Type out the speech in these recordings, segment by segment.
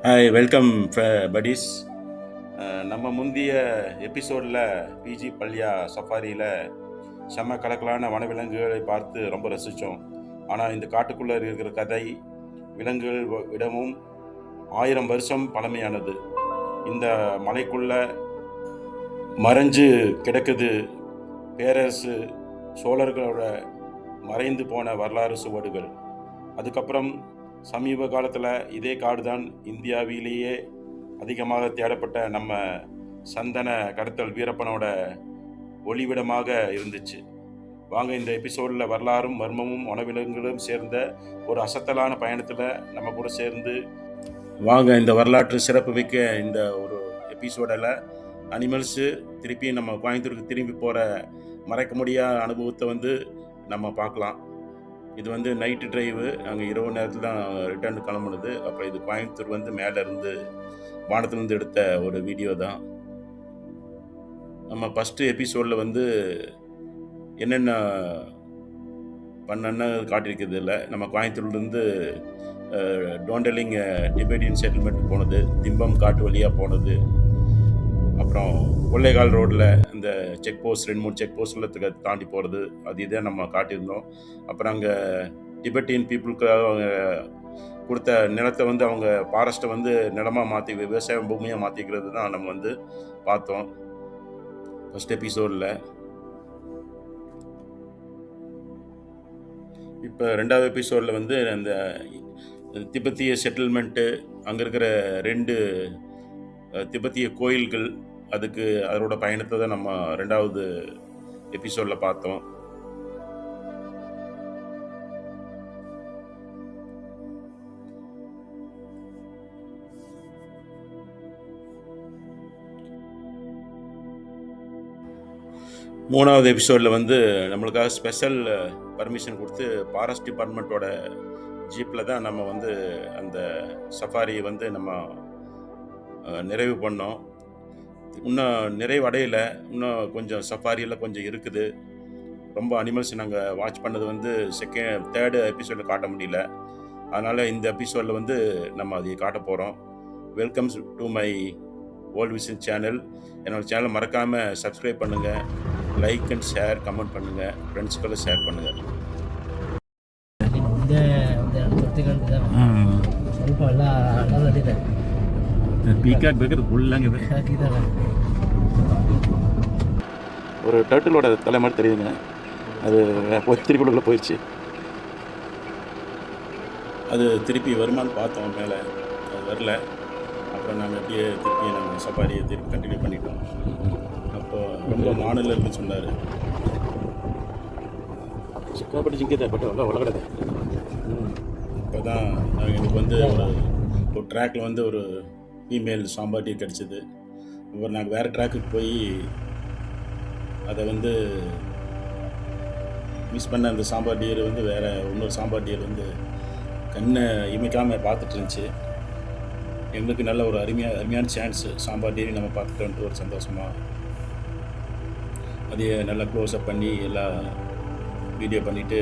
Hi welcome buddies. நம்ம முந்தைய எபிசோடில் பிஜி பள்ளியா சஃபாரியில் செம்ம கலக்கலான வனவிலங்குகளை பார்த்து ரொம்ப ரசித்தோம். ஆனால் இந்த காட்டுக்குள்ளே இருக்கிற கதை விலங்குகள் இடமும் 1000 வருஷம் பழமையானது. இந்த மலைக்குள்ளே மறைஞ்சு கிடக்குது பேரரசு சோழர்களோட மறைந்து போன வரலாறு சுவடுகள். அதுக்கப்புறம் சமீப காலத்தில் இதே காடு தான் இந்தியாவிலேயே அதிகமாக தேடப்பட்ட நம்ம சந்தன கடத்தல் வீரப்பனோட ஒளிவிடமாக இருந்துச்சு. வாங்க இந்த எபிசோடில் வரலாறும் மர்மமும் வனவிலங்குகளும் சேர்ந்த ஒரு அசத்தலான பயணத்தில் நம்ம கூட சேர்ந்து வாங்க இந்த வரலாற்று சிறப்பு மிக்க இந்த ஒரு எபிசோடில் அனிமல்ஸு திருப்பி நம்ம கோயம்புத்தூருக்கு திரும்பி போகிற மறக்க முடியாத அனுபவத்தை நம்ம பார்க்கலாம். இது நைட்டு டிரைவு, அங்கே இரவு நேரத்தில் தான் ரிட்டர்ன் கிளம்புனது. அப்புறம் இது கோயம்புத்தூர் மேலே இருந்து வானத்துலேருந்து எடுத்த ஒரு வீடியோ தான். நம்ம ஃபஸ்ட்டு எபிசோடில் என்னென்ன பண்ணன்னு காட்டியிருக்கிறது இல்லை. நம்ம கோயம்புத்தூர்லேருந்து டோண்டலிங் டிபேட்டியன் செட்டில்மெண்ட் போனது, திம்பம் காட்டு வழியாக போனது, அப்புறம் கொள்ளைகால் ரோட்டில் இந்த செக் போஸ்ட் 2-3 செக் போஸ்ட்டில் தாண்டி போகிறது, அது இதே நம்ம காட்டியிருந்தோம். அப்புறம் அங்கே டிபெட்டியன் பீப்புளுக்கு அவங்க கொடுத்த நிலத்தை அவங்க ஃபாரஸ்ட்டை நிலமாக மாற்றி விவசாய பூமியாக மாற்றிக்கிறது தான் நம்ம பார்த்தோம் ஃபஸ்ட் எபிசோடில். இப்போ 2வது எபிசோடில் அந்த திபெத்திய செட்டில்மெண்ட்டு, அங்கே இருக்கிற 2 திபெத்திய கோயில்கள், அதோட பயணத்தை தான் நம்ம 2வது எபிசோடில் பார்த்தோம். மூணாவது எபிசோடில் நம்மளுக்காக ஸ்பெஷல் பர்மிஷன் கொடுத்து ஃபாரஸ்ட் டிபார்ட்மெண்ட்டோட ஜீப்பில் தான் நம்ம அந்த சஃபாரியை நம்ம நிறைவு பண்ணோம். இன்னும் நிறைவு அடையலை, இன்னும் கொஞ்சம் சஃபாரியில் கொஞ்சம் இருக்குது. ரொம்ப அனிமல்ஸ் நாங்கள் வாட்ச் பண்ணது 3rd எபிசோடில் காட்ட முடியல. அதனால் இந்த எபிசோடில் நம்ம அதை காட்ட போகிறோம். Welcome to my world vision channel. என்னோடய சேனலை மறக்காமல் சப்ஸ்கிரைப் பண்ணுங்கள், லைக் அண்ட் ஷேர், கமெண்ட் பண்ணுங்கள், ஃப்ரெண்ட்ஸுக்கெல்லாம் ஷேர் பண்ணுங்கள். ಸ್ವಲ್ಪ ಎಲ್ಲ ನಡೀತಾರೆ. பீக்காக் பேக்கர் ஃபுல்லாங்க ஒரு டர்ட்டிலோட தலை மாதிரி தெரியுதுங்க. அது திருப்பிக்குள்ளே போயிடுச்சு. அது திருப்பி வருமானு பார்த்தோம் மேலே, அது வரல. அப்புறம் நாங்கள் அப்படியே திருப்பி நாங்கள் சஃபாரியை திருப்பி கண்டினியூ பண்ணிட்டோம். அப்போது ரொம்ப மாநில இருக்குன்னு சொன்னார். சிக்காப்பட்டு சிங்கிட்ட பட்டு உலகடது. இப்போ தான் எங்களுக்கு ஒரு ட்ராக்கில் ஒரு ஃபீமேல் சாம்பார் டீர் கிடச்சிது. அப்புறம் நாங்கள் வேறு ட்ராக்குக்கு போய் அதை மிஸ் பண்ண அந்த சாம்பார் டீர் வேறு இன்னொரு சாம்பார் டீர் கண்ணை இமைக்காமல் பார்த்துட்டு இருந்துச்சு. எங்களுக்கு நல்ல ஒரு அருமையான சான்ஸு. சாம்பார் டீரை நம்ம பார்த்துட்டோன்ட்டு ஒரு சந்தோஷமாக அதையே நல்லா க்ளோஸ்அப் பண்ணி எல்லாம் வீடியோ பண்ணிவிட்டு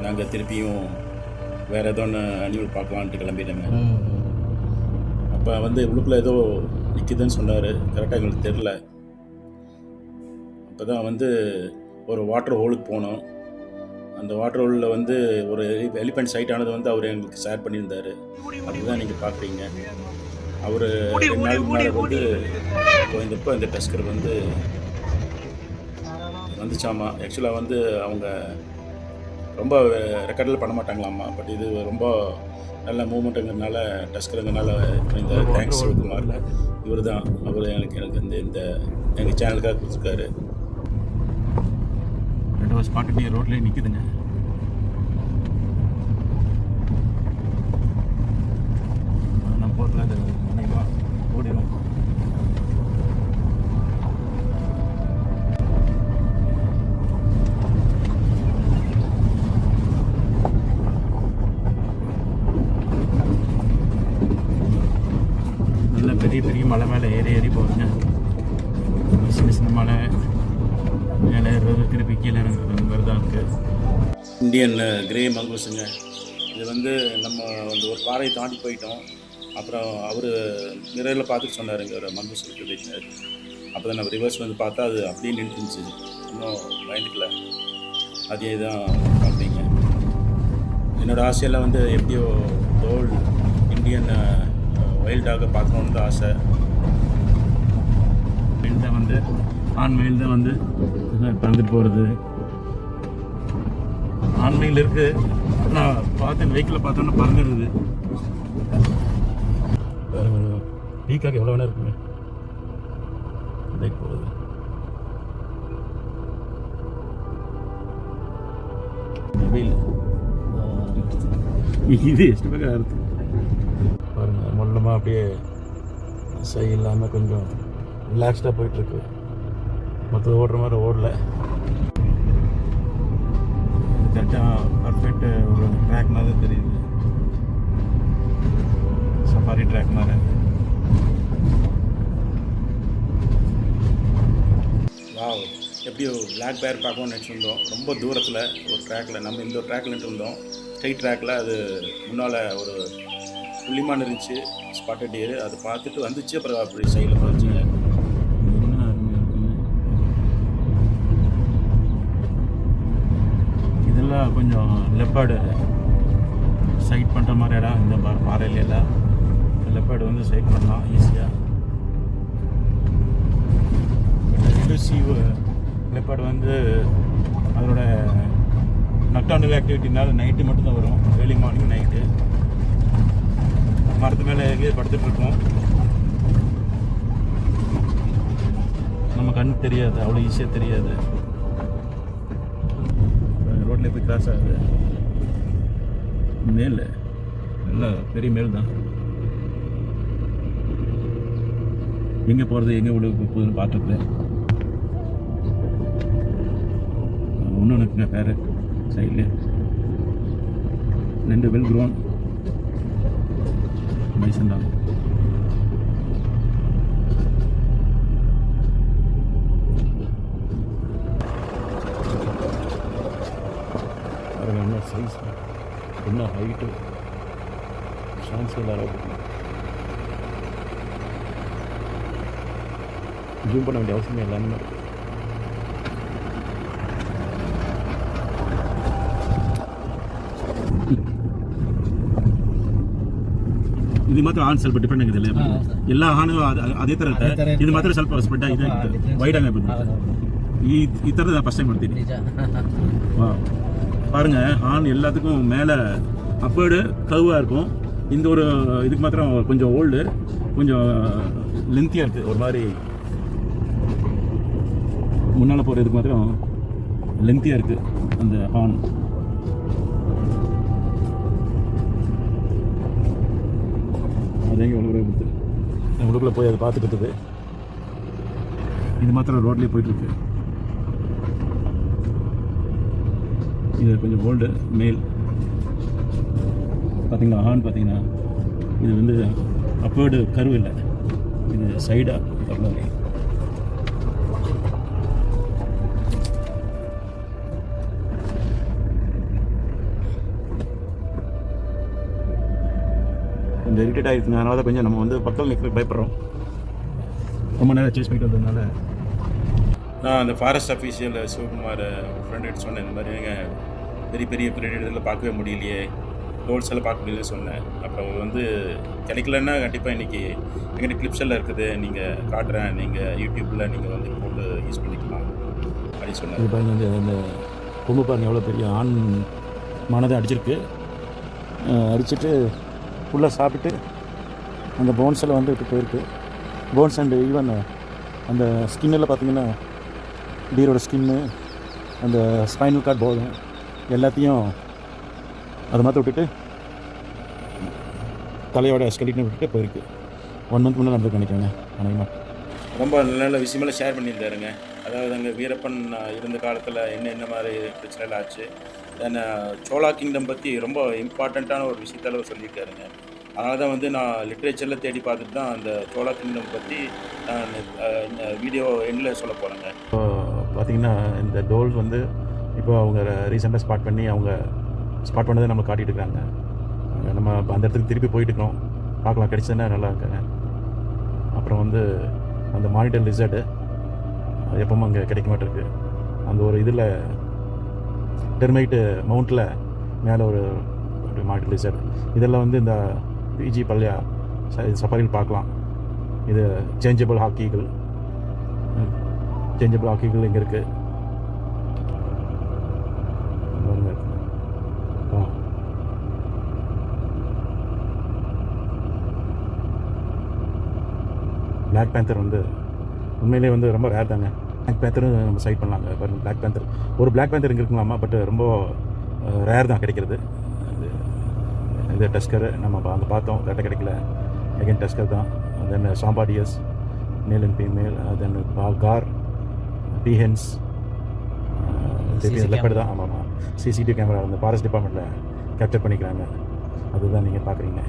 நாங்கள் திருப்பியும் வேறு ஏதோ ஒன்று அனிமல் பார்க்கலான்ட்டு கிளம்பிட்டோங்க. அப்போ உள்ளுக்குள்ளே ஏதோ நிற்கிதுன்னு சொன்னார். கரெக்டாக எங்களுக்கு தெரில. அப்போ தான் ஒரு வாட்டர் ஹோலுக்கு போனோம். அந்த வாட்டர் ஹோலில் ஒரு எலிஃபெண்ட் சைட் ஆனது அவர் எங்களுக்கு ஷேர் பண்ணியிருந்தார். அதுதான் நீங்கள் பார்க்குறீங்க. அவர் 2 நாளுக்கு முன்னாடி போயிருந்தப்போ இந்த டஸ்கர் வந்துச்சாமா. ஆக்சுவலாக அவங்க ரொம்ப ரெக்கார்டில் பண்ண மாட்டாங்களாம்மா. பட் இது ரொம்ப நல்ல மூமெண்ட்டுங்கிறதுனால, டஸ்கருங்கிறதுனால இந்த தேங்க்ஸ் சிவகுமார் இவர் தான். அவர் எனக்கு இந்த எங்கள் சேனலுக்காக கொடுத்துருக்காரு. 2 ஸ்பாட்டு நீ ரோட்லேயே நிற்கிதுங்க. நான் போட்டில் அது ஓடிடும். பெரிய மலை மேலே ஏறி போகுதுங்க. சின்ன மலை மேலே ஏறுறது, திருப்பி கீழே இறங்குறது மாதிரி தான் இருக்குது. இந்தியன் கிரே மங்கூஸுங்க. இது நம்ம ஒரு பாறையை தாண்டி போயிட்டோம். அப்புறம் அவர் மிரரில் பார்த்துட்டு சொன்னார் இங்கே ஒரு மண்பூசு இருக்குது. அப்போ தான் நம்ம ரிவர்ஸ் வந்து பார்த்தா அது அப்படியே நின்றுச்சு. இன்னும் பயந்துக்கல. அதே தான் பார்க்குறீங்க. என்னோடய ஆசையெல்லாம் வந்து எப்படியோ டோல் இந்தியன் வைல்ட் டாகை பார்க்கணுன்னு தான் ஆசை. மெயில் தான் வந்து ஆண்மையில் தான் வந்து பறந்துட்டு போகிறது. ஆண்மையில் இருக்குது. நான் பார்த்தேன் வெஹிக்கிளில் பார்த்தோன்னா பறந்துடுது. வேறு ஒரு பீக்காக எவ்வளோ வேணா இருக்குங்க லைட் போகிறது. வெயில் இது ಎಷ್ಟು ಬೇಗ ಆಗುತ್ತೆ பாருங்கள். மொல்லமாக அப்படியே சை இல்லாமல் கொஞ்சம் ரிலாக்ஸ்டாக போயிட்டுருக்கு. மற்ற ஓடுற மாதிரி ஓடல. கரெக்டாக பர்ஃபெக்ட் ஒரு ட்ராக் மாதிரி தெரியுது. சஃபாரி ட்ராக் மாதிரி. வாவ், எப்படியோ பிளாக் பேர் பார்க்கணும்னு நினச்சிருந்தோம். ரொம்ப தூரத்தில் ஒரு ட்ராக்கில், நம்ம இந்த ஒரு ட்ராக்கில் இருந்தோம். ஸ்ட்ரைட் ட்ராக்கில் அது முன்னால் ஒரு புள்ளிமான் இருந்துச்சு, ஸ்பாட்டட் டியர். அது பார்த்துட்டு வந்துச்சு. அப்புறம் அப்படி சைடில் போச்சுங்க. என்ன அருமையாக இருக்குங்க. இதெல்லாம் கொஞ்சம் லெப்பாடு சைட் பண்ணுற மாதிரி இடம். இந்த பாறையிலாம் லெப்பாடு வந்து சைட் பண்ணலாம் ஈஸியாக. எலுசிவ் லெப்பாடு வந்து அதோட நக்டார்னல் ஆக்டிவிட்டினால நைட்டு மட்டும்தான் வரும். ஏர்லி மார்னிங் நைட்டு மரத்து மேலே எங்கேயே படுத்துட்ருக்கோம். நம்ம கண்ணு தெரியாது, அவ்வளோ ஈஸியாக தெரியாது. ரோட்லேயே போய் கிராஸ் ஆகுது. மேல் நல்லா பெரிய மேல் தான். எங்கே போகிறது எங்கே உள்ள போகுதுன்னு பார்த்துருக்கேன். ஒன்று இருக்குங்க பேர் சைட்லேயே 2 வெல் க்ரோன் பைசன் தான். பாருங்கள் என்ன சைஸ், என்ன ஹைட்டு, சான்ஸ் எல்லாரும் ஜூம் பண்ண வேண்டிய அவசியமே எல்லாமே இருக்குது. இது ಮಾತ್ರ ಆನ್ ಸ್ವಲ್ಪ ಡಿಪೆಂಡ್ ಆಗಿದೆ ಅಲ್ಲ ಎಲ್ಲ ಆನ್ ಅದೇ ತರ ಇರುತ್ತೆ. ಇದು ಮಾತ್ರ ಸ್ವಲ್ಪ ಸ್ಪ್ರೆಡ್ ಆಗಿದೆ, ವೈಡ್ ಆಗಿ ಬಂದಿದೆ. ಈ ಥರದ ಫಸ್ಟ್ டைம் ಮಾಡ್ತೀನಿ. பாருங்க, ஆன் எல்லாத்துக்கும் மேலே அப்பேர்டு கர்வாக இருக்கும். இந்த ஒரு இதுக்கு மாத்திரம் கொஞ்சம் ஓல்டு, கொஞ்சம் லென்த்தியாக இருக்குது. ஒரு மாதிரி முன்னால் போகிற இதுக்கு மாத்திரம் லென்த்தியாக இருக்குது அந்த ஹார்ன். அதையும் எவ்வளோ கொடுத்து உங்களுக்குள்ளே போய் அதை பார்த்துக்கிட்டது. இது மாத்திரம் ரோட்லேயே போயிட்டுருக்கு. இது கொஞ்சம் ஓல்டு மேல். பார்த்தீங்களா, ஹார்ன் பார்த்தீங்கன்னா இது வந்து அப்பேர்டு கர்வ் இல்லை, இது சைடாக அவ்வளோ. கொஞ்சம் இரிட்டேட் ஆகிடுச்சுங்க. அதனால தான் கொஞ்சம் நம்ம வந்து பக்கத்தில் நிற்க பயப்படுறோம். ரொம்ப நேரம் சேஸ் பண்ணிட்டு வந்ததுனால. நான் அந்த ஃபாரஸ்ட் அஃபீஷியல் சிவகுமார் ஃப்ரெண்ட் சொன்னேன், இந்த மாதிரிங்க பெரிய பெரிய பிரேடர்ஸில் பார்க்கவே முடியலையே, டோல்ஸ் எல்லாம் பார்க்க முடியலன்னு சொன்னேன். அப்புறம் வந்து கிடைக்கலன்னா கண்டிப்பாக இன்றைக்கி எங்கிட்ட கிளிப்ஸ் எல்லாம் இருக்குது, நீங்கள் காட்டுறேன், நீங்கள் யூடியூப்பில் நீங்கள் வந்து போட்டு யூஸ் பண்ணிக்கலாம் அப்படின்னு சொன்னேன். இது பாருங்க, அந்த கொம்பு பாருங்க எவ்வளோ பெரிய ஆண் மனதை அடிச்சிருக்கு. அடிச்சுட்டு ஃபுல்லாக சாப்பிட்டு அந்த போன்ஸ் எல்லாம் வந்துட்டு போயிருக்கு. போன்ஸ் அண்டு ஈவன் அந்த ஸ்கின்னெல்லாம் பார்த்தீங்கன்னா டீரோட ஸ்கின்னு, அந்த ஸ்பைனல் கார்ட் போதும் எல்லாத்தையும் அதை மாற்ற விட்டுட்டு தலையோட ஸ்கெலிட்டன் விட்டுட்டு போயிருக்கு. 1 மந்த் முன்னே நடந்து நினைக்கிறேங்க. அனைவரும் ரொம்ப நல்ல நல்ல விஷயமெல்லாம் ஷேர் பண்ணியிருந்தாருங்க. அதாவது அங்கே வீரப்பன் இருந்த காலத்தில் என்ன மாதிரி பிரச்சனைலாம் ஆச்சு, தென் சோழா கிங்டம் பற்றி ரொம்ப இம்பார்ட்டண்ட்டான ஒரு விஷயத்தெல்லாம் சொல்லியிருக்காருங்க. அதனால தான் வந்து நான் லிட்ரேச்சரில் தேடி பார்த்துட்டு தான் அந்த சோழா கிங்டம் பற்றி நான் இந்த வீடியோ எண்டில் சொல்ல போகிறேங்க. இப்போ பார்த்திங்கன்னா இந்த டோல்ஸ் வந்து இப்போ அவங்க ரீசெண்டாக ஸ்பாட் பண்ணி அவங்க ஸ்பாட் பண்ணதை நம்ம காட்டிகிட்டு இருக்காங்க. நம்ம அந்த இடத்துக்கு திருப்பி போயிட்டுருக்கோம். பார்க்கலாம், கிடைச்சதுன்னா நல்லா இருக்குங்க. அப்புறம் வந்து அந்த மானிட்டர் லிசர்டு எப்பவும் அங்கே கிடைக்க மாட்டேருக்கு. அந்த ஒரு இதில் டெர்மைட்டு மவுண்ட்டில் மேலே ஒரு மானிட்டர் லிசர்டு, இதெல்லாம் வந்து இந்த பிஜி பல்யா சஃபாரியில் பார்க்கலாம். இது சேஞ்சபிள் ஹாக்கிகள் இங்கே இருக்குது. பிளாக் பேந்தர் வந்து உண்மையிலே வந்து ரொம்ப ரேர் தாங்க. பிளாக் பேந்தரும் நம்ம சைட் பண்ணலாங்க. பாருங்கள், பிளாக் பேந்தர் ஒரு பிளாக் பேந்தர் இங்கே இருக்குங்களாமா, பட் ரொம்ப ரேர் தான் கிடைக்கிறது. இது டஸ்கர் நம்ம அங்கே பார்த்தோம், கரெக்டாக கிடைக்கல. அகைன் டஸ்கர் தான். தென் சாம்பாடியஸ், மேல் அண்ட் ஃபீமேல், தென் கார், பீஹென்ஸ், லெப்பர்டு தான். ஆமாம் ஆமாம், சிசிடிவி கேமரா வந்து ஃபாரஸ்ட் டிபார்ட்மெண்ட்டில் கேப்சர் பண்ணிக்கிறாங்க. அதுதான் நீங்கள் பார்க்குறீங்க.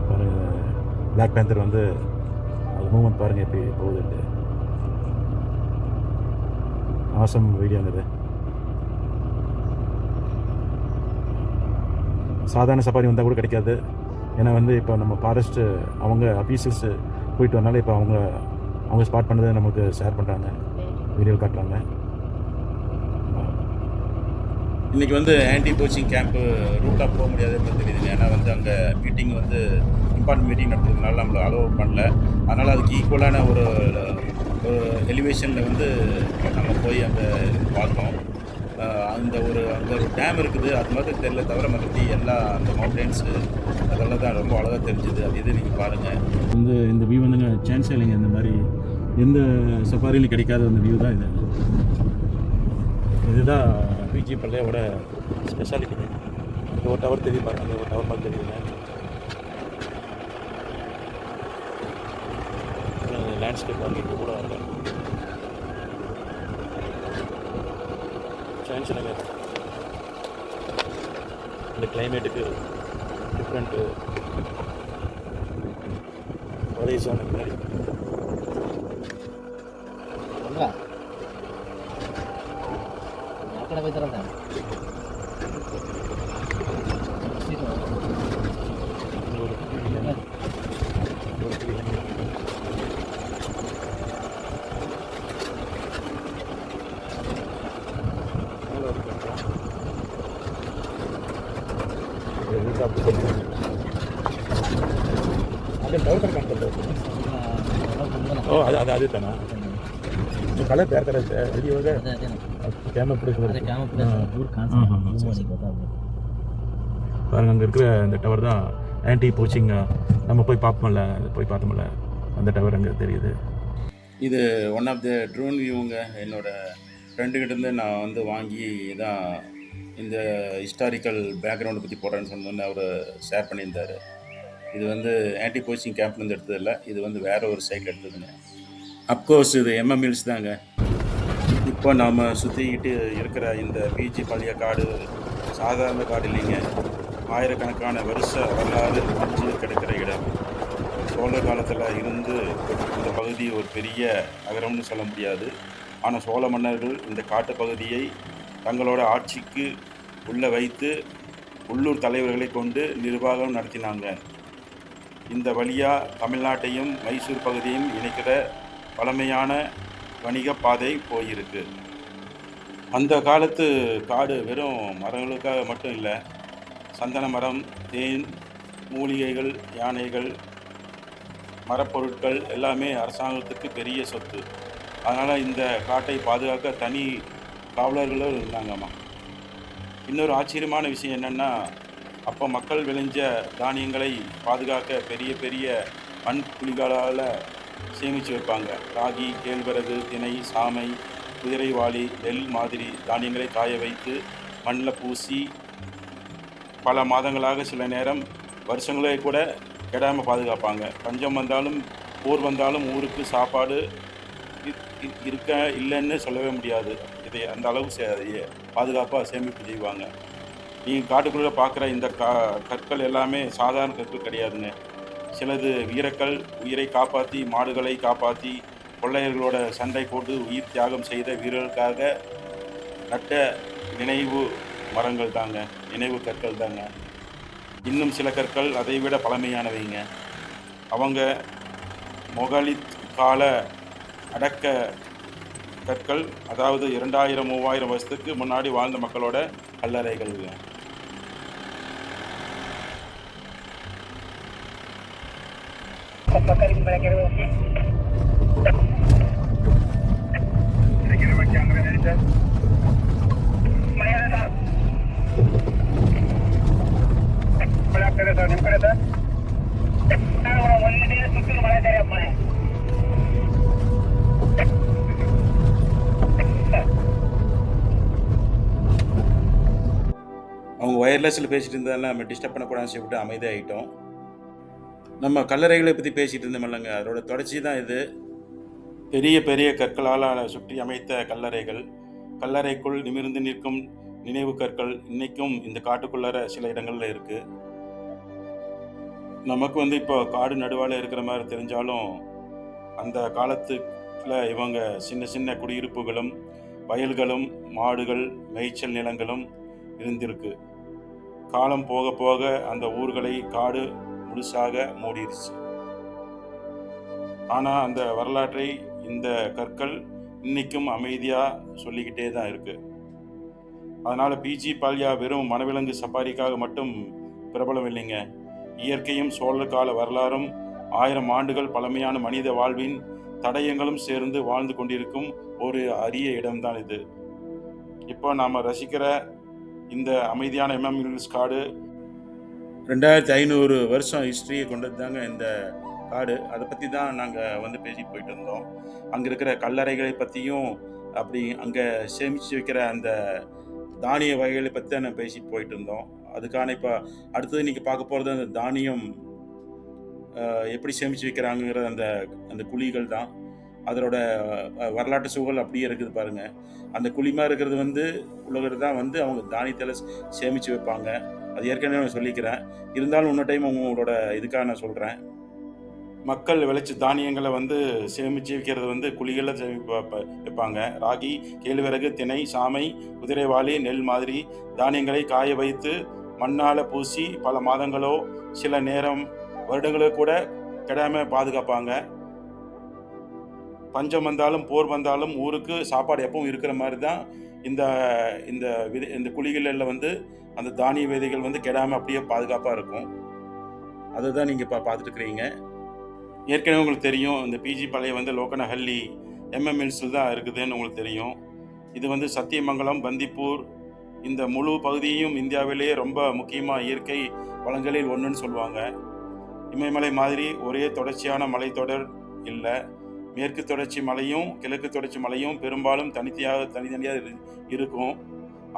பாருங்கள், பிளாக் பேந்தர் வந்து அது மூமெண்ட் பாருங்கள் எப்படி போகுதுன்ட்டு. ஆசம் வீடியோங்குது. சாதாரண சஃபாரி வந்தால் கூட கிடைக்காது. ஏன்னா வந்து இப்போ நம்ம ஃபாரஸ்ட்டு அவங்க அஃபீஷியல்ஸு போயிட்டு வரனால இப்போ அவங்க ஸ்பாட் பண்ணதை நமக்கு ஷேர் பண்ணுறாங்க, வீடியோ காட்டுறாங்க. இன்றைக்கி வந்து ஆன்டி போச்சிங் கேம்ப்பு ரூட்டாக போக முடியாதுன்னு தெரியுதுங்க. ஏன்னா வந்து அங்கே மீட்டிங் வந்து இம்பார்ட்டன்ட் மீட்டிங் நடத்துறதுனால நம்மளை அலோவ் பண்ணல. அதனால் அதுக்கு ஈக்குவலான ஒரு எலிவேஷனில் வந்து நம்ம போய் அங்கே பார்த்தோம். அங்கே ஒரு டேம் இருக்குது, அது மாதிரி தெரியல தவிர மற்றபடி எல்லா அந்த மவுண்டன்ஸு அதெல்லாம் தான் ரொம்ப அழகாக தெரிஞ்சுது. அது இது நீங்கள் பாருங்கள். வந்து இந்த வியூ வந்துங்க சான்ஸே இல்லைங்க. இந்த மாதிரி எந்த சஃபாரிலையும் கிடைக்காத அந்த வியூ தான் இது. இதுதான் பிஜி பல்லையோட ஸ்பெஷாலிட்டி. இந்த ஒரு டவர் தெரியும் பாருங்க, அந்த ஒரு டவர் மாதிரி தெரியுதுங்க. லேண்ட்ஸ்கேப் பார்க்கிங் கூட வரல. சான்ஸ் இல்லைங்க. இந்த கிளைமேட்டுக்கு டிஃப்ரெண்ட்டு வலைசான பின்னாடி అక్కడ పోతారా ಅದೇ ಟವರ್ ಕಾಣ್ತದೆ. ಓ ಅದೇ ತಾನ ಕಲರ್ ಬೇರೆ ಥರ ಐತೆ. ಇದು ಇವಾಗ கேமரா பிடிக்கிறது. பாருங்க, அங்கே இருக்கிற அந்த டவர் தான் ஆன்டி போச்சிங். நம்ம போய் பார்த்தோம்ல அந்த டவர் அங்கே தெரியுது. இது ஒன் ஆஃப் த ட்ரோன் வியூங்க. என்னோடய ஃப்ரெண்டுக்கிட்டேருந்து நான் வந்து வாங்கி தான் இந்த ஹிஸ்டாரிக்கல் பேக்ரவுண்டை பற்றி போடுறேன்னு சொன்னோன்னு அவர் ஷேர் பண்ணியிருந்தார். இது வந்து ஆன்டி போச்சிங் கேம்ப்லேருந்து எடுத்ததில்லை, இது வந்து வேறு ஒரு சைடில் எடுத்ததுங்க. அப்கோர்ஸ் இது எம்எம்எல்ஸ் தாங்க. இப்போ நாம் சுற்றிக்கிட்டு இருக்கிற இந்த பிஜி பல்யா காடு சாதாரண காடு இல்லைங்க. ஆயிரக்கணக்கான வருஷ வரலாறு மறைஞ்சு கிடக்கிற இடம். சோழ காலத்தில் இருந்து இந்த பகுதி ஒரு பெரிய நகரம்னு சொல்ல முடியாது. ஆனால் சோழ மன்னர்கள் இந்த காட்டு பகுதியை தங்களோட ஆட்சிக்கு உள்ள வைத்து உள்ளூர் தலைவர்களை கொண்டு நிர்வாகம் நடத்தினாங்க. இந்த வழியாக தமிழ்நாட்டையும் மைசூர் பகுதியையும் இணைக்கிற பழமையான வணிக பாதை போயிருக்கு. அந்த காலத்து காடு வெறும் மரங்களுக்காக மட்டும் இல்லை, சந்தன மரம், தேன், மூலிகைகள், யானைகள், மரப்பொருட்கள் எல்லாமே அரசாங்கத்துக்கு பெரிய சொத்து. அதனால் இந்த காட்டை பாதுகாக்க தனி காவலர்களும் இருந்தாங்கம்மா. இன்னொரு ஆச்சரியமான விஷயம் என்னென்னா, அப்போ மக்கள் விளைஞ்ச தானியங்களை பாதுகாக்க பெரிய பெரிய மண் குழிகளால் சேமித்து வைப்பாங்க. ராகி, கேழ்வரகு, திணை, சாமை, குதிரைவாளி, நெல் மாதிரி தானியங்களை காய வைத்து மண்ணில் பூசி பல மாதங்களாக, சில நேரம் வருஷங்களே கூட கெடாமல் பாதுகாப்பாங்க. பஞ்சம் வந்தாலும் போர் வந்தாலும் ஊருக்கு சாப்பாடு இருக்க இல்லைன்னு சொல்லவே முடியாது. இதை அந்த அளவுக்கு பாதுகாப்பாக சேமிப்பு செய்வாங்க. நீங்கள் காட்டுக்குள்ளே பார்க்குற இந்த கற்கள் எல்லாமே சாதாரண கற்கள் கிடையாதுங்க. சிலது வீரக்கல். உயிரை காப்பாற்றி, மாடுகளை காப்பாற்றி, கொள்ளையர்களோட சண்டை போட்டு உயிர் தியாகம் செய்த வீரர்களுக்காக நட்ட நினைவு மரங்கள் தாங்க, நினைவு கற்கள் தாங்க. இன்னும் சில கற்கள் அதைவிட பழமையானவைங்க. அவங்க மொகாலித் கால அடக்க கற்கள், அதாவது 2000 3000 வருஷத்துக்கு முன்னாடி வாழ்ந்த மக்களோட கல்லறைகள்ங்க. அவங்க ஒயர்லெஸில் பேசிட்டு இருந்தாலும் நம்ம டிஸ்டர்ப் பண்ணக்கூடாதுன்னு சொல்லிட்டு அமைதியாகிட்டோம். நம்ம கல்லறைகளை பற்றி பேசிகிட்டு இருந்தோம் இல்லைங்க, அதோட தொடர்ச்சி தான் இது. பெரிய பெரிய கற்களால் சுற்றி அமைத்த கல்லறைகள், கல்லறைக்குள் நிமிர்ந்து நிற்கும் நினைவு கற்கள் இன்றைக்கும் இந்த காட்டுக்குள்ளார சில இடங்களில் இருக்குது. நமக்கு இப்போ காடு நடுவால் இருக்கிற மாதிரி தெரிஞ்சாலும் அந்த காலத்துல இவங்க சின்ன சின்ன குடியிருப்புகளும் வயல்களும் மாடுகள் மேய்ச்சல் நிலங்களும் இருந்திருக்கு. காலம் போக போக அந்த ஊர்களை காடு முழுசாக மூடிடுச்சு. ஆனால் அந்த வரலாற்றை இந்த கற்கள் இன்னைக்கும் அமைதியாக சொல்லிக்கிட்டே தான் இருக்கு. அதனால் பிஜி பால்யா வெறும் வனவிலங்கு சஃபாரிக்காக மட்டும் பிரபலம் இல்லைங்க. இயற்கையும் சோழர் கால வரலாறும் 1000 ஆண்டுகள் பழமையான மனித வாழ்வின் தடயங்களும் சேர்ந்து வாழ்ந்து கொண்டிருக்கும் ஒரு அரிய இடம்தான் இது. இப்போ நாம் ரசிக்கிற இந்த அமைதியான எம்எம் காடு 2500 வருஷம் ஹிஸ்ட்ரியை கொண்டது தாங்க இந்த காடு. அதை பற்றி தான் நாங்கள் பேசி போயிட்டு இருந்தோம். அங்கே இருக்கிற கல்லறைகளை பற்றியும் அப்படி அங்கே சேமித்து வைக்கிற அந்த தானிய வகைகளை பற்றி தான் நான் பேசி போயிட்டு இருந்தோம். அதுக்கான இப்போ அடுத்தது இன்றைக்கி பார்க்க போகிறது அந்த தானியம் எப்படி சேமித்து வைக்கிறாங்கிற அந்த அந்த குழிகள் தான். அதோட வரலாற்று சூழல் அப்படியே இருக்குது பாருங்கள். அந்த குழிமா இருக்கிறது உள்ளது தான் அவங்க தானியத்தில் சேமித்து வைப்பாங்க. அது ஏற்கனவே நான் சொல்லிக்கிறேன். இருந்தாலும் இன்னொரு டைம் உங்களோட இதுக்காக நான் சொல்கிறேன். மக்கள் விளைச்ச தானியங்களை சேமித்து வைக்கிறது குழிகளில் வைப்பாங்க. ராகி, கேழ்வரகு, திணை, சாமை, குதிரைவாளி, நெல் மாதிரி தானியங்களை காய வைத்து மண்ணால் பூசி பல மாதங்களோ சில நேரம் வருடங்களோ கூட கெடாமல் பாதுகாப்பாங்க. பஞ்சம் வந்தாலும் போர் வந்தாலும் ஊருக்கு சாப்பாடு எப்பவும் இருக்கிற மாதிரி தான் இந்த இந்த இந்த குழிகளில் அந்த தானிய விதைகள் கெடாமல் அப்படியே பாதுகாப்பாக இருக்கும். அதை தான் நீங்கள் பார்த்துட்டு இருக்கிறீங்க. ஏற்கனவே உங்களுக்கு தெரியும், இந்த பிஜி பாளையம் லோக்கனஹள்ளி எம்எம்எல்ஸில் தான் இருக்குதுன்னு உங்களுக்கு தெரியும். இது சத்தியமங்கலம், பந்திப்பூர் இந்த முழு பகுதியும் இந்தியாவிலேயே ரொம்ப முக்கியமாக இயற்கை வளங்களில் ஒன்றுன்னு சொல்லுவாங்க. இமயமலை மாதிரி ஒரே தொடர்ச்சியான மலைத்தொடர் இல்லை. மேற்கு தொடர்ச்சி மலையும் கிழக்கு தொடர்ச்சி மலையும் பெரும்பாலும் தனித்தனியாக இருக்கும்.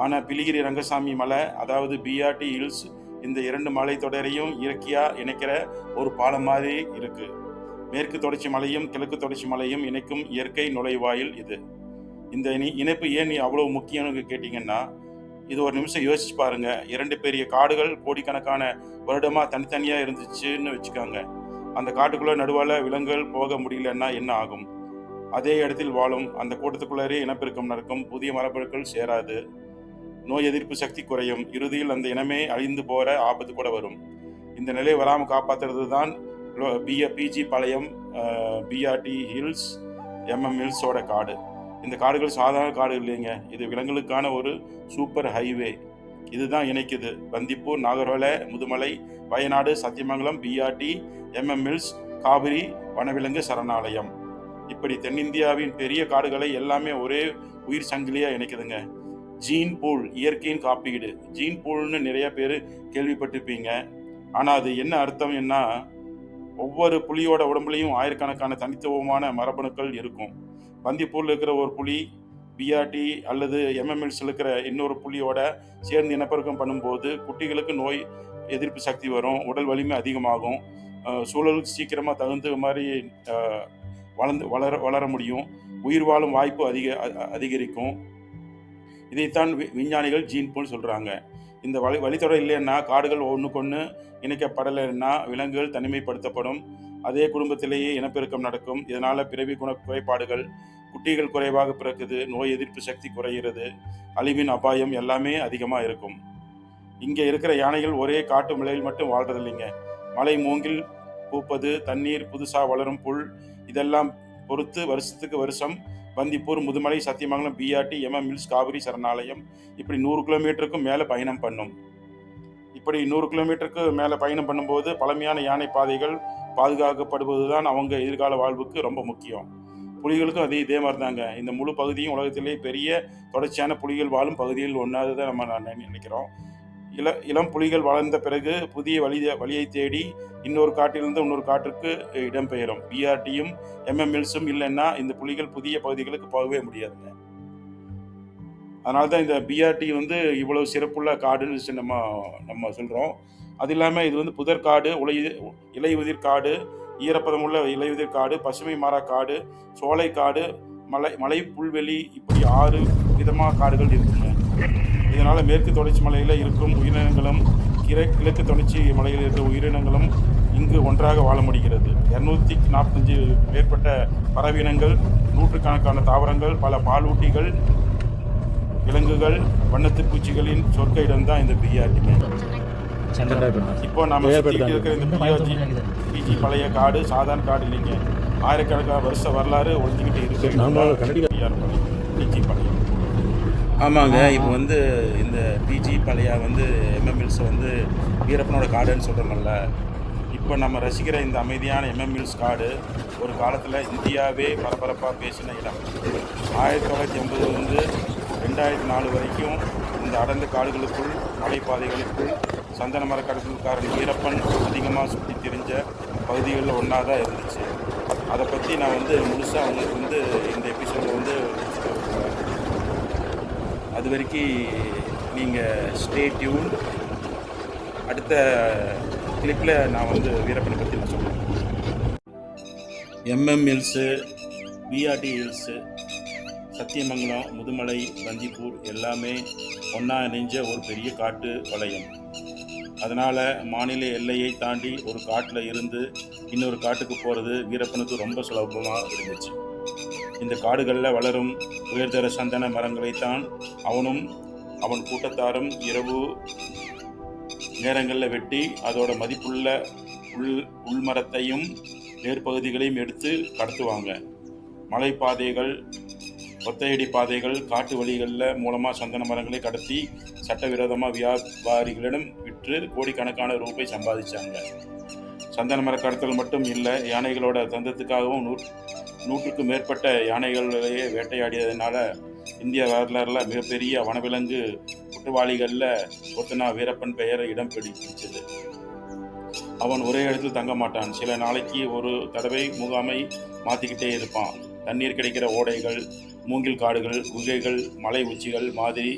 ஆனால் பிலிகிரி ரங்கசாமி மலை, அதாவது பிஆர்டி ஹில்ஸ், இந்த 2 மலை தொடரையும் இயற்கையாக இணைக்கிற ஒரு பாலம் மாதிரி இருக்குது. மேற்கு தொடர்ச்சி மலையும் கிழக்கு தொடர்ச்சி மலையும் இணைக்கும் இயற்கை நுழைவாயில் இது. இந்த இணைப்பு ஏன் அவ்வளோ முக்கியம்னு கேட்டிங்கன்னா, இது ஒரு நிமிஷம் யோசிச்சு பாருங்க. 2 பெரிய காடுகள் கோடிக்கணக்கான வருடமாக தனித்தனியாக இருந்துச்சுன்னு வச்சுக்காங்க. அந்த காட்டுக்குள்ளே நடுவால் விலங்குகள் போக முடியலன்னா என்ன ஆகும்? அதே இடத்தில் வாழும். அந்த கூட்டத்துக்குள்ளே இனப்பெருக்கம் நடக்கும். புதிய மரபணுக்கள் சேராது. நோய் எதிர்ப்பு சக்தி குறையும். இறுதியில் அந்த இனமே அழிந்து போகிற ஆபத்து கூட வரும். இந்த நிலையை வராமல் காப்பாற்றுறது தான் பிஜி பாளையம், பிஆர்டி ஹில்ஸ், எம்எம் ஹில்ஸோட காடு. இந்த காடுகள் சாதாரண காடு இல்லைங்க. இது விலங்குகளுக்கான ஒரு சூப்பர் ஹைவே. இதுதான் இணைக்குது Bandipur, Nagercoil, Mudumalai, Wayanad, Sathyamangalam, BRT, MM hills, Kaveri வனவிலங்கு சரணாலயம். இப்படி தென்னிந்தியாவின் பெரிய காடுகளை எல்லாமே ஒரே உயிர் சங்கிலியாக இணைக்குதுங்க. ஜீன் பூல், இயற்கையின் காப்பீடு. ஜீன் பூல்னு நிறைய பேர் கேள்விப்பட்டிருப்பீங்க. ஆனால் அது என்ன அர்த்தம் என்ன? ஒவ்வொரு புலியோட உடம்புலையும் ஆயிரக்கணக்கான தனித்துவமான மரபணுக்கள் இருக்கும். பந்திப்பூரில் இருக்கிற ஒரு புலி பிஆர்டி அல்லது எம்எம்எல்ஸில் இருக்கிற இன்னொரு புலியோட சேர்ந்து இனப்பெருக்கம் பண்ணும்போது குட்டிகளுக்கு நோய் எதிர்ப்பு சக்தி வரும், உடல் வலிமை அதிகமாகும், சூழலுக்கு சீக்கிரமாக தகுந்த மாதிரி வளர முடியும், உயிர் வாழும் வாய்ப்பு அதிகரிக்கும். இதைத்தான் விஞ்ஞானிகள் ஜீன் பூல் சொல்கிறாங்க. இந்த வழித்தொடர் இல்லைன்னா, காடுகள் ஒன்றுக்கொன்று இணைக்கப்படலைன்னா விலங்குகள் தனிமைப்படுத்தப்படும். அதே குடும்பத்திலேயே இனப்பெருக்கம் நடக்கும். இதனால் பிறவி குறைபாடுகள், குட்டிகள் குறைவாக பிறக்குது, நோய் எதிர்ப்பு சக்தி குறைகிறது, அழிவின் அபாயம் எல்லாமே அதிகமாக இருக்கும். இங்கே இருக்கிற யானைகள் ஒரே காட்டு மலையில் மட்டும் வாழ்றது இல்லைங்க. மலை மூங்கில் பூப்பது, தண்ணீர், புதுசாக வளரும் புல், இதெல்லாம் பொறுத்து வருஷத்துக்கு வருஷம் Bandipur, Mudumalai, Sathyamangalam, BRT, MM mills, Kaveri சரணாலயம் இப்படி 100 கிலோமீட்டருக்கும் மேலே பயணம் பண்ணும். இப்படி 100 கிலோமீட்டருக்கு மேலே பயணம் பண்ணும்போது பழமையான யானை பாதைகள் பாதுகாக்கப்படுவது தான் அவங்க எதிர்கால வாழ்வுக்கு ரொம்ப முக்கியம். புலிகளுக்கும் இதே மாதிரி தாங்க. இந்த முழு பகுதியும் உலகத்திலே பெரிய தொடர்ச்சியான புலிகள் வாழும் பகுதியில் ஒன்றாவது தான் நம்ம நினைக்கிறோம். இளம் புலிகள் வளர்ந்த பிறகு புதிய வழியை தேடி இன்னொரு காட்டிலிருந்து இன்னொரு காட்டிற்கு இடம்பெயரும். பிஆர்டியும் எம்எம் மில்ஸும் இல்லைன்னா இந்த புலிகள் புதிய பகுதிகளுக்கு போகவே முடியாதுங்க. அதனால தான் இந்த பிஆர்டி இவ்வளவு சிறப்புள்ள காடுன்னு நம்ம சொல்கிறோம். அது இல்லாமல் இது புதற்காடு, இலையுதிர் காடு, ஈரப்பதமுள்ள இலையுதிர் காடு, பசுமை மர காடு, சோலை காடு, மலை புல்வெளி, இப்படி 6 விதமாக காடுகள் இருக்குங்க. இதனால் மேற்கு தொடர்ச்சி மலையில் இருக்கும் உயிரினங்களும் கிழக்கு தொடர்ச்சி மலையில் இருக்கிற உயிரினங்களும் இங்கு ஒன்றாக வாழ முடிகிறது. 245 மேற்பட்ட பறவையினங்கள், நூற்றுக்கணக்கான தாவரங்கள், பல பாலூட்டிகள், விலங்குகள், வண்ணத்து பூச்சிகளின் சொர்க்க இடம் தான் இந்த பிஆர்டிங்க. இப்போ நம்ம இருக்கிற இந்த பிஜி பழைய காடு சாதாரண காடு இல்லைங்க. ஆயிரக்கணக்கான வருஷ வரலாறு ஒழிஞ்சிக்கிட்டு இருக்கு பிஜி பழைய. ஆமாங்க. இப்போ இந்த பிஜி பழைய எம்எம் மில்ஸை வீரப்பனோட காடுன்னு சொல்கிறோம்ல. இப்போ நம்ம ரசிக்கிற இந்த அமைதியான எம்எம் மில்ஸ் காடு ஒரு காலத்தில் இந்தியாவே பரபரப்பாக பேசின இடம். 1980 2004 வரைக்கும் இந்த அடர்ந்த காடுகளுக்குள், மலைப்பாதைகளுக்குள், சந்தன மரக்கடற்காரன் வீரப்பன் அதிகமாக சுற்றி திரிஞ்ச பகுதிகளில் ஒன்றா தான் இருந்துச்சு. அதை பற்றி நான் முழுசாக அவங்களுக்கு இந்த எபிசோடில் அது வரைக்கும் நீங்கள் ஸ்டே டியூன். அடுத்த கிளிப்பில் நான் வீரப்பனை பற்றி நான் சொல்லுவேன். MM hills, BRT hills, Sathyamangalam, Mudumalai, Bandipur எல்லாமே ஒன்றா இணைஞ்ச ஒரு பெரிய காட்டு வலயம். அதனால் மாநில எல்லையை தாண்டி ஒரு காட்டில் இருந்து இன்னொரு காட்டுக்கு போகிறது வீரப்பனுக்கு ரொம்ப சுலபமாக இருந்துச்சு. இந்த காடுகளில் வளரும் உயர்தர சந்தன மரங்களைத்தான் அவனும் அவன் கூட்டத்தாரும் இரவு நேரங்களில் வெட்டி அதோட மதிப்புள்ள உள்மரத்தையும் வேர்பகுதிகளையும் எடுத்து கடத்துவாங்க. மலைப்பாதைகள், ஒத்தையடி பாதைகள், காட்டு வழிகளில் மூலமாக சந்தன மரங்களை கடத்தி சட்டவிரோதமாக வியாபாரிகளிடம் விற்று கோடிக்கணக்கான ரூபாய் சம்பாதிச்சாங்க. சந்தன மர கடத்தல் மட்டும் இல்லை, யானைகளோட தந்தத்துக்காகவும் 100க்கும் மேற்பட்ட யானைகளையே வேட்டையாடியதுனால இந்திய வரலாறில் மிகப்பெரிய வனவிலங்கு குற்றவாளிகளில் ஒருத்தனா வீரப்பன் பெயர் இடம் பிடிச்சது. அவன் ஒரே இடத்தில் தங்க மாட்டான். சில நாளைக்கு ஒரு தடவை முகாமை மாற்றிக்கிட்டே இருப்பான். தண்ணீர் கிடைக்கிற ஓடைகள், மூங்கில் காடுகள், குகைகள், மலை உச்சிகள் மாதிரி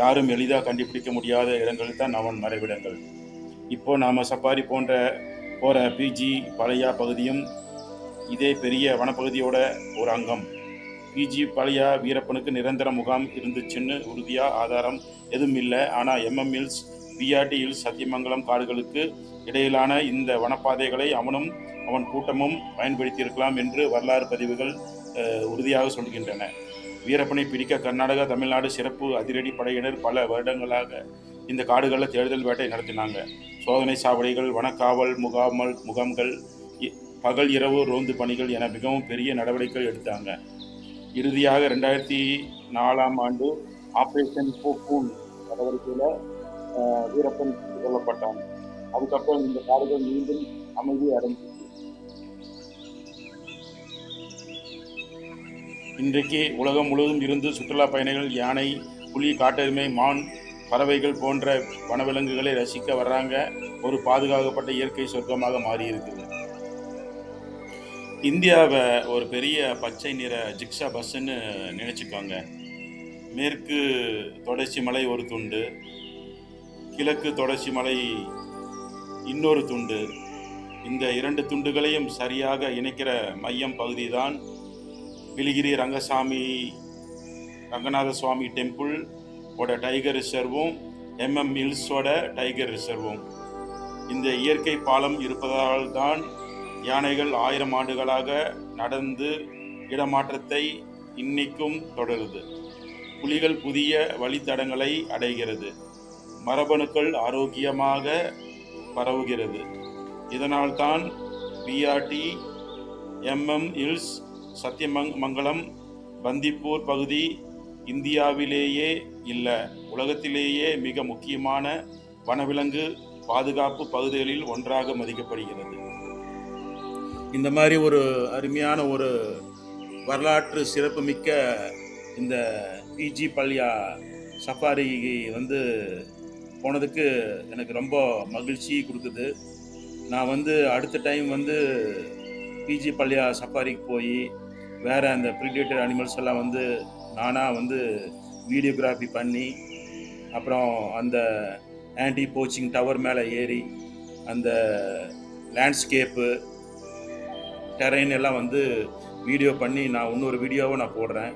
யாரும் எளிதாக கண்டுபிடிக்க முடியாத இடங்கள் தான் அவன் மறைவிடங்கள். இப்போ நாம் சஃபாரி போகிற பிஜி பழையா பகுதியும் இதே பெரிய வனப்பகுதியோட ஒரு அங்கம். பிஜி பழையா வீரப்பனுக்கு நிரந்தர முகாம் இருந்துச்சுன்னு உறுதியாக ஆதாரம் எதுவும் இல்லை. ஆனால் MM hills, BRT hills, Sathyamangalam காடுகளுக்கு இடையிலான இந்த வனப்பாதைகளை அவனும் அவன் கூட்டமும் பயன்படுத்தியிருக்கலாம் என்று வரலாறு பதிவுகள் உறுதியாக சொல்கின்றன. வீரப்பனை பிடிக்க கர்நாடகா, தமிழ்நாடு சிறப்பு அதிரடி படையினர் பல வருடங்களாக இந்த காடுகளில் தேடுதல் வேட்டை நடத்தினாங்க. சோதனை சாவடிகள், வனக்காவல் முகாம்கள், பகல் இரவு ரோந்து பணிகள் என மிகவும் பெரிய நடவடிக்கைகள் எடுத்தாங்க. இறுதியாக 2004 ஆப்ரேஷன் போக்கூன் நடவடிக்கையில் வீரப்பன் கொல்லப்பட்டான். அதுக்கப்புறம் இந்த காடுகள் மீண்டும் அமைதி அடைஞ்சிச்சு. இன்றைக்கு உலகம் முழுவதும் இருந்து சுற்றுலா பயணிகள் யானை, புலி, காட்டெருமை, மான், பறவைகள் போன்ற வனவிலங்குகளை ரசிக்க வர்றாங்க. ஒரு பாதுகாக்கப்பட்ட இயற்கை சொர்க்கமாக மாறி இருக்குது. இந்தியாவை ஒரு பெரிய பச்சை நிற ஜிக்ஸா பஸ்ஸுன்னு நினச்சிக்கோங்க. மேற்கு தொடர்ச்சி மலை ஒரு துண்டு, கிழக்கு தொடர்ச்சி மலை இன்னொரு துண்டு. இந்த 2 துண்டுகளையும் சரியாக இணைக்கிற மையம் பகுதி தான் பிலிகிரி ரங்கநாத சுவாமி டெம்பிள் ஓட டைகர் ரிசர்வும் எம்எம் ஹில்ஸோட டைகர் ரிசர்வும். இந்த இயற்கை பாலம் இருப்பதால் தான் யானைகள் 1000 ஆண்டுகளாக நடந்து இடமாற்றத்தை இன்னைக்கும் தொடருது. புலிகள் புதிய வழித்தடங்களை அடைகிறது. மரபணுக்கள் ஆரோக்கியமாக பரவுகிறது. இதனால்தான் BRT, MM hills, Sathyamangalam, Bandipur பகுதி இந்தியாவிலேயே இல்ல, உலகத்திலேயே மிக முக்கியமான வனவிலங்கு பாதுகாப்பு பகுதிகளில் ஒன்றாக மதிக்கப்படுகிறது. இந்த மாதிரி ஒரு அருமையான ஒரு வரலாற்று சிறப்புமிக்க இந்த பிஜி பல்யா சஃபாரி வந்து போனதுக்கு எனக்கு ரொம்ப மகிழ்ச்சி கொடுக்குது. நான் வந்து அடுத்த டைம் வந்து பிஜி பல்யா சஃபாரிக்கு போய் வேறு அந்த ப்ரிடேட்டர் அனிமல்ஸ் எல்லாம் வந்து நானாக வந்து வீடியோகிராஃபி பண்ணி, அப்புறம் அந்த ஆன்டி போச்சிங் டவர் மேலே ஏறி அந்த லேண்ட்ஸ்கேப்பு டெரைன் எல்லாம் வந்து வீடியோ பண்ணி நான் இன்னொரு வீடியோவை நான் போடுறேன்.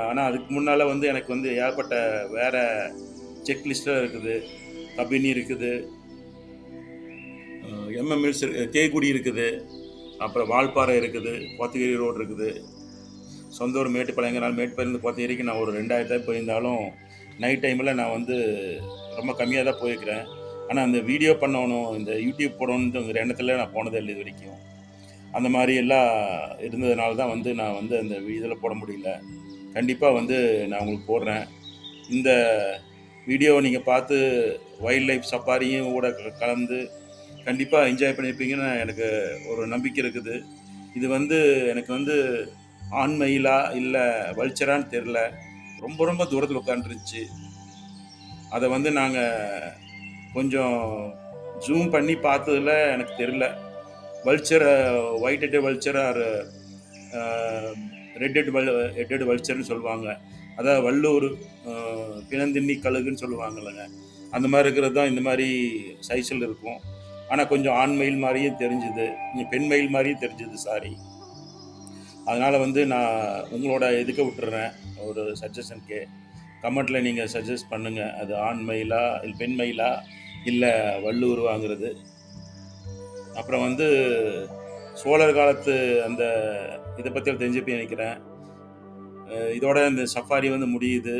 ஆனால் அதுக்கு முன்னால் வந்து எனக்கு வந்து ஏகப்பட்ட வேறு செக்லிஸ்ட்டில் இருக்குது. கபினி இருக்குது, எம்எம்எல்ஸ் தேகுடி இருக்குது, அப்புறம் வால்பாறை இருக்குது, கோத்தகிரி ரோடு இருக்குது, சொந்த ஊர் மேட்டுப்பாளையங்கனால மேட்டுப்பாளையந்து கோத்தகிரிக்கு நான் ஒரு 2000 போயிருந்தாலும் நைட் டைமில் நான் வந்து ரொம்ப கம்மியாக தான் போயிருக்கிறேன். ஆனால் அந்த வீடியோ பண்ணணும், இந்த யூடியூப் போடணுன்ற எண்ணத்தில் நான் போனதே இல்லை இது வரைக்கும். அந்த மாதிரி எல்லாம் இருந்ததுனால தான் வந்து நான் வந்து அந்த இதில் போட முடியல. கண்டிப்பாக வந்து நான் உங்களுக்கு போடுறேன். இந்த வீடியோவை நீங்கள் பார்த்து வைல்ட் லைஃப் சஃபாரியும் கூட கலந்து கண்டிப்பாக என்ஜாய் பண்ணியிருப்பீங்கன்னு எனக்கு ஒரு நம்பிக்கை இருக்குது. இது வந்து எனக்கு வந்து ஆண்மயிலா இல்லை வல்ச்சரான்னு தெரில, ரொம்ப ரொம்ப தூரத்தில் உட்காந்துருந்துச்சு. அதை வந்து நாங்கள் கொஞ்சம் ஜூம் பண்ணி பார்த்ததில் எனக்கு தெரில. Vulture, white headed vulture or red headed வல்ச்சர்னு சொல்லுவாங்க. அதாவது வல்லூர் பிணந்தின்னி கழுகுன்னு சொல்லுவாங்கல்லங்க, அந்த மாதிரி இருக்கிறது தான் இந்த மாதிரி சைஸில் இருக்கும். ஆனால் கொஞ்சம் ஆண் மயில் மாதிரியும் தெரிஞ்சுது, பெண் மயில் மாதிரியும் தெரிஞ்சுது, சாரி. அதனால் வந்து நான் உங்களோட இதுக்கு விட்டுறேன், ஒரு சஜஷனுக்கு கமெண்ட்டில் நீங்கள் சஜஸ்ட் பண்ணுங்கள், அது ஆண் மயிலா இல்லை பெண் மயிலா இல்லை வல்லூர் வாங்குறது. அப்புறம் வந்து சோழர் காலத்து அந்த இதை பற்றி தெரிஞ்சுப்பி நினைக்கிறேன். இதோட இந்த சஃபாரி வந்து முடியுது.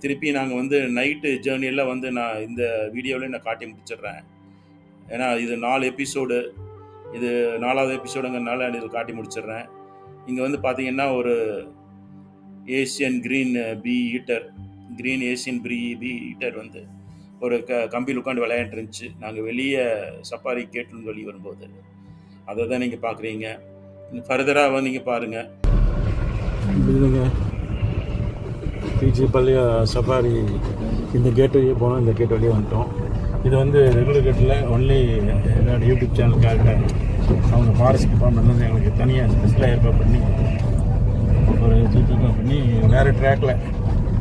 திருப்பி நாங்கள் வந்து நைட்டு ஜேர்னியில் வந்து நான் இந்த வீடியோவிலே நான் காட்டி முடிச்சிடுறேன். ஏன்னா இது 4 எபிசோடு, இது 4வது எபிசோடுங்கிறதுனால இதில் காட்டி முடிச்சிடுறேன். இங்கே வந்து பார்த்தீங்கன்னா ஒரு Asian green bee eater, green Asian bee eater வந்து ஒரு கம்பியில் உட்காந்து விளையாண்டு இருந்துச்சு. நாங்கள் வெளியே சஃபாரி கேட்லேருந்து வெளியே வரும்போது அதை தான் நீங்கள் பார்க்குறீங்க. ஃபர்தராக வந்து நீங்கள் பாருங்கள். இதுங்க பிஜி பல்யா சஃபாரி, இந்த கேட் வழியே போனோம், இந்த கேட் வழியே வந்துட்டோம். இது வந்து ரெகுலர் கேட்டில் ஒன்லி என்னோடய யூடியூப் சேனலுக்காக அவங்க ஃபாரஸ்ட் டிபார்ட்மெண்ட்லேருந்து எங்களுக்கு தனியாக ஸ்பெஷலாக ஏற்பாடு பண்ணி ஒரு ஜிபிக்காக பண்ணி வேறு ட்ராக்கில்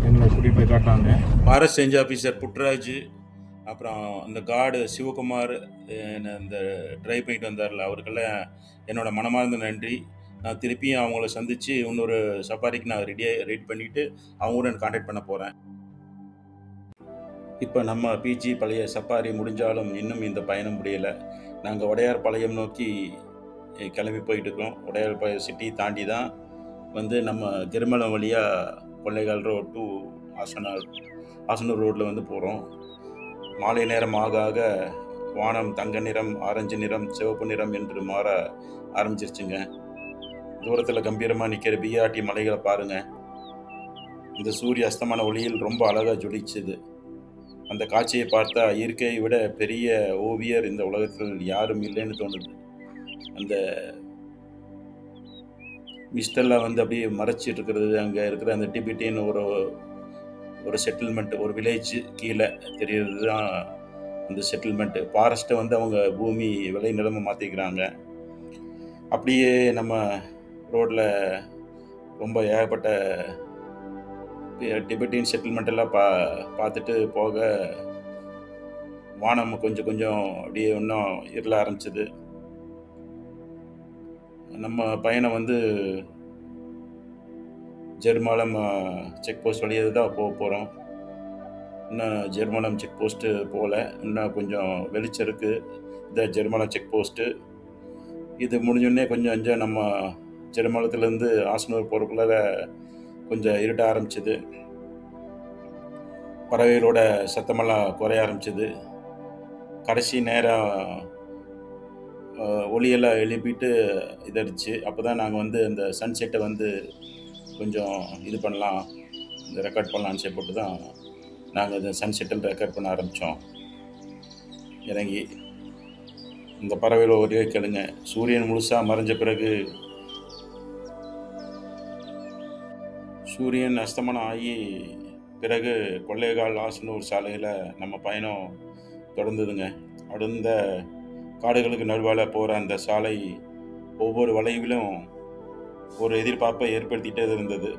எங்களை கூட்டிகிட்டு போய் காட்டாங்க. ஃபாரஸ்ட் ரேஞ்ச் ஆஃபீஸர் புட்ராஜ், அப்புறம் அந்த கார்டு சிவகுமார் இந்த ட்ரைவ் பண்ணிட்டு வந்தார்ல, அவருக்கெல்லாம் என்னோடய மனமார்ந்த நன்றி. நான் திருப்பியும் அவங்கள சந்தித்து இன்னொரு சஃபாரிக்கு நான் ரெடி பண்ணிவிட்டு அவங்க கூட எனக்கு கான்டாக்ட் பண்ண போகிறேன். இப்போ நம்ம பிஜி பழைய சஃபாரி முடிஞ்சாலும் இன்னும் இந்த பயணம் முடியலை. நாங்கள் உடையார்பாளையம் நோக்கி கிளம்பி போயிட்டுருக்கோம். உடையார்பாளையம் சிட்டி தாண்டி தான் வந்து நம்ம திருமலம் வழியாக கொள்ளைகால் ரோட் டு ஆசனூர் ரோட்டில் வந்து போகிறோம். மாலை நேரம் ஆக ஆக வானம் தங்க நிறம், ஆரஞ்சு நிறம், சிவப்பு நிறம் என்று மாற ஆரம்பிச்சிருச்சுங்க. தூரத்தில் கம்பீரமாக நிற்கிற பிஆர்டி மலைகளை பாருங்கள். இந்த சூரிய அஸ்தமான ஒளியில் ரொம்ப அழகாக ஜொலிச்சுது. அந்த காட்சியை பார்த்தா இயற்கையை விட பெரிய ஓவியர் இந்த உலகத்தில் யாரும் இல்லைன்னு தோணுது. அந்த மிஸ்டெல்லாம் வந்து அப்படியே மறைச்சிட்டு இருக்கிறது, அங்கே இருக்கிற அந்த டிபிட்டின்னு ஒரு செட்டில்மெண்ட், ஒரு வில்லேஜ் கீழே தெரியறது தான் அந்த செட்டில்மெண்ட்டு. ஃபாரஸ்ட்டை வந்து அவங்க பூமி விளை நிலமை மாற்றிக்கிறாங்க. அப்படியே நம்ம ரோட்டில் ரொம்ப ஏகப்பட்ட டிபெட்டின் செட்டில்மெண்ட் எல்லாம் பார்த்துட்டு போக வானம் கொஞ்சம் கொஞ்சம் அப்படியே இன்னும் இருள ஆரம்பிச்சது. நம்ம பயணம் வந்து ஜெர்மாலம் செக் போஸ்ட் வழியாக தான் போக போகிறோம். இன்னும் ஜெர்மாலம் செக் போஸ்ட்டு போகல, இன்னும் கொஞ்சம் வெளிச்சம் இருக்குது. இந்த ஜெர்மாலம் செக் போஸ்ட்டு இது முடிஞ்சோடனே கொஞ்சம் நம்ம ஜெர்மாலத்துலேருந்து ஆசனூர் போகிறக்குள்ள கொஞ்சம் இருட்ட ஆரம்பிச்சிது. பறவைகளோட சத்தமெல்லாம் குறைய ஆரம்பிச்சது. கடைசி நேரம் ஒலியெல்லாம் எழுப்பிட்டு இதடிச்சு. அப்போ தான் நாங்கள் வந்து அந்த சன்செட்டை வந்து கொஞ்சம் இது பண்ணலாம், இந்த ரெக்கார்ட் பண்ணலான்னு செய்யப்பட்டு தான் நாங்கள் இந்த சன்செட்டில் ரெக்கார்ட் பண்ண ஆரம்பித்தோம். இறங்கி இந்த பறவைகள் ஒரே கேளுங்க. சூரியன் முழுசாக மறைஞ்ச பிறகு சூரியன் அஸ்தமனம் ஆகி பிறகு கொள்ளைகால் ஆசனூர் சாலையில் நம்ம பயணம் தொடர்ந்ததுங்க. அடர்ந்த காடுகளுக்கு நடுவால் போகிற அந்த சாலை ஒவ்வொரு வளைவிலும் ஒரு எதிர்பார்ப்பை ஏற்படுத்திகிட்டே இருந்தது.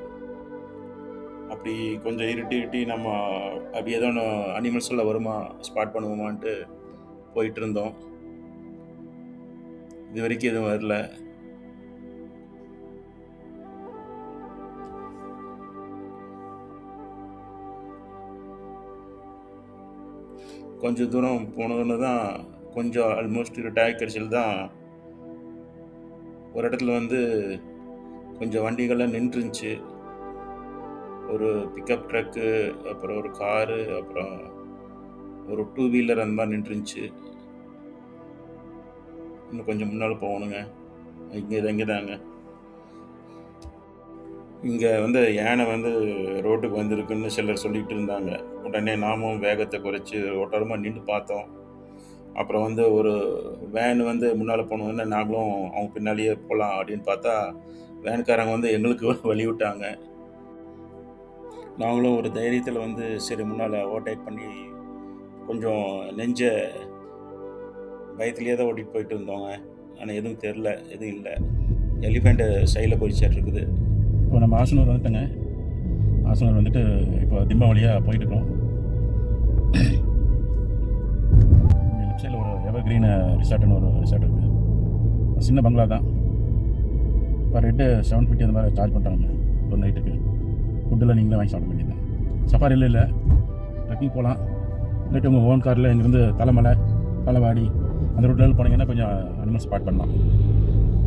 அப்படி கொஞ்சம் இருட்டி நம்ம அப்படி ஏதோ ஒன்று அனிமல்ஸ் எல்லாம் வருமா ஸ்பாட் பண்ணுவோமான்ட்டு போயிட்டு இருந்தோம். இது வரைக்கும் எதுவும் வரல. கொஞ்சம் தூரம் போனதுன்னு தான் கொஞ்சம் ஆல்மோஸ்ட் டயர் கடைசியில் தான் ஒரு இடத்துல வந்து கொஞ்சம் வண்டிகள்லாம் நின்றுருந்துச்சு. ஒரு பிக்கப் ட்ரக்கு, அப்புறம் ஒரு காரு, அப்புறம் ஒரு 2 வீலர் அந்த மாதிரி நின்றுருந்துச்சு. இன்னும் கொஞ்சம் முன்னால் போகணுங்க. இங்கே தாங்க. இங்கே வந்து யானை வந்து ரோட்டுக்கு வந்திருக்குன்னு சிலர் சொல்லிகிட்டு இருந்தாங்க. உடனே நாமும் வேகத்தை குறைச்சி ஓட்டோரமாக நின்று பார்த்தோம். அப்புறம் வந்து ஒரு வேன் வந்து முன்னால் போனோன்னு நாங்களும் அவங்க பின்னாலேயே போகலாம் அப்படின்னு பார்த்தா வேன்காரங்க வந்து எங்களுக்கு வழி விட்டாங்க. நாங்களும் ஒரு தைரியத்தில் வந்து சரி முன்னால் ஓவர்டேக் பண்ணி கொஞ்சம் நெஞ்ச பயத்துலேயே தான் ஓட்டிகிட்டு போயிட்டு இருந்தோங்க. ஆனால் எதுவும் தெரில, எதுவும் இல்லை. எலிஃபெண்ட்டு சைடில் போயிடுச்சாட்டு இருக்குது. இப்போ நம்ம ஆசனூர் வந்துட்டோங்க. ஆசனூர் வந்துட்டு இப்போ திம்பம் வழியாக போயிட்டுருக்கோம். லெஃப்ட் சைடில் ஒரு எவர்கிரீன் ரிசார்ட்னு ஒரு ரிசார்ட் இருக்குது. ஒரு சின்ன பங்களா தான். பர் ஹெட்டு 750 அந்த மாதிரி சார்ஜ் பண்ணுறாங்க ஒரு நைட்டுக்கு. ஃபுட்டெல்லாம் நீங்களே வாங்கி சாப்பிட வேண்டியது தான். சஃபாரியில் இல்லை, ட்ரெக்கிங் போகலாம். இல்லாட்டி உங்கள் ஓன் காரில் இங்கேருந்து தலைமலை, தலைவாடி அந்த ரூட்டில் போனீங்கன்னா கொஞ்சம் அனிமல் ஸ்பாட் பண்ணலாம்.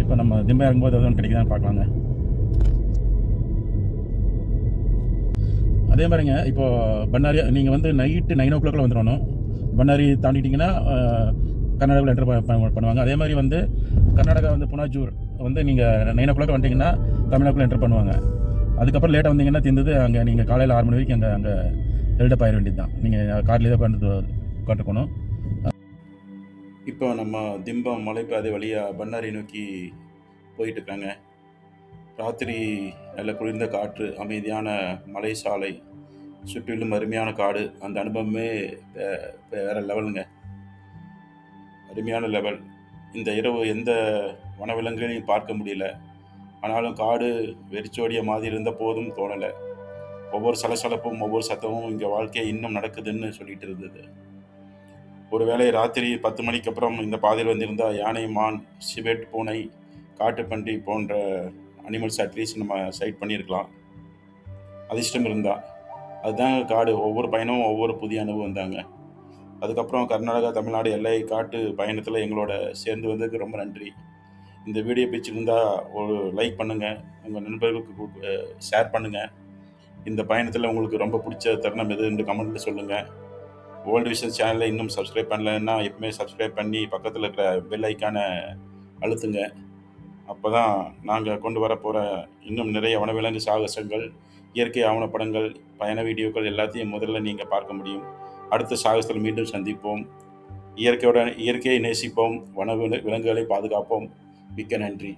இப்போ நம்ம திம்பம் இறங்கும்போது எதுவும் கிடைக்குதான்னு பார்க்கலாங்க. அதே மாதிரிங்க இப்போது பன்னாரி நீங்கள் வந்து நைட்டு 9 o'clock வந்துடணும். பன்னாரி தாண்டிட்டிங்கன்னா கர்நாடகாவில் என்டர் பண்ணுவாங்க. அதே மாதிரி வந்து கர்நாடகா வந்து புனாஜூர் வந்து நீங்கள் 9 o'clock வந்துட்டிங்கன்னா தமிழ்நாட்டில் என்டர் பண்ணுவாங்க. அதுக்கப்புறம் லேட்டாக வந்தீங்கன்னா தெரிந்தது அங்கே நீங்கள் காலையில் 6 மணி வரைக்கும் அங்கே ஹெல்டப் ஆயிட வேண்டியது தான். நீங்கள் கார்லேயே தான் உட்காந்துக்கணும். இப்போ நம்ம திம்பம் மலைப்பாதை வழியாக பன்னாரி நோக்கி போயிட்டுருக்காங்க. ராத்திரி நல்ல குளிர்ந்த காற்று, அமைதியான மலை சாலை, சுற்றிலும் அருமையான காடு. அந்த அனுபவமே வேறு லெவலுங்க. அருமையான லெவல். இந்த இரவு எந்த வனவிலங்குகளையும் பார்க்க முடியல. ஆனாலும் காடு வெறிச்சோடிய மாதிரி இருந்த போதும் தோணலை. ஒவ்வொரு சலசலப்பும் ஒவ்வொரு சத்தமும் இங்கே வாழ்க்கை இன்னும் நடக்குதுன்னு சொல்லிட்டு இருந்தது. ஒருவேளை ராத்திரி 10 மணிக்கு அப்புறம் இந்த பாதையில் வந்திருந்தால் யானை, மான், சிபெட், பூனை, காட்டுப்பன்றி போன்ற அனிமல்ஸ் அட்லீஸ்ட் நம்ம சைட் பண்ணியிருக்கலாம். அதிர்ஷ்டம் இருந்தால். அதுதான் காடு. ஒவ்வொரு பயணமும் ஒவ்வொரு புதிய அனுபவம் தாங்க. அதுக்கப்புறம் கர்நாடகா தமிழ்நாடு எல்லை காட்டு பயணத்தில் எங்களோட சேர்ந்து வந்ததுக்கு ரொம்ப நன்றி. இந்த வீடியோ பிடிச்சிருந்தா ஒரு லைக் பண்ணுங்கள், உங்கள் நண்பர்களுக்கு ஷேர் பண்ணுங்கள். இந்த பயணத்தில் உங்களுக்கு ரொம்ப பிடிச்ச தருணம் எதுன்னு கமெண்ட்டில் சொல்லுங்கள். வேர்ல்டு விஷன் சேனலை இன்னும் சப்ஸ்கிரைப் பண்ணலைன்னா எப்பவுமே சப்ஸ்கிரைப் பண்ணி பக்கத்தில் இருக்கிற பெல் ஐக்கானை அழுத்துங்க. அப்போ தான் நாங்கள் கொண்டு வர போகிற இன்னும் நிறைய வனவிலங்கு சாகசங்கள், இயற்கை ஆவணப்படங்கள், பயண வீடியோக்கள் எல்லாத்தையும் முதல்ல நீங்கள் பார்க்க முடியும். அடுத்த சாகசத்தில் மீண்டும் சந்திப்போம். இயற்கையை நேசிப்போம், விலங்குகளை பாதுகாப்போம். மிக்க நன்றி.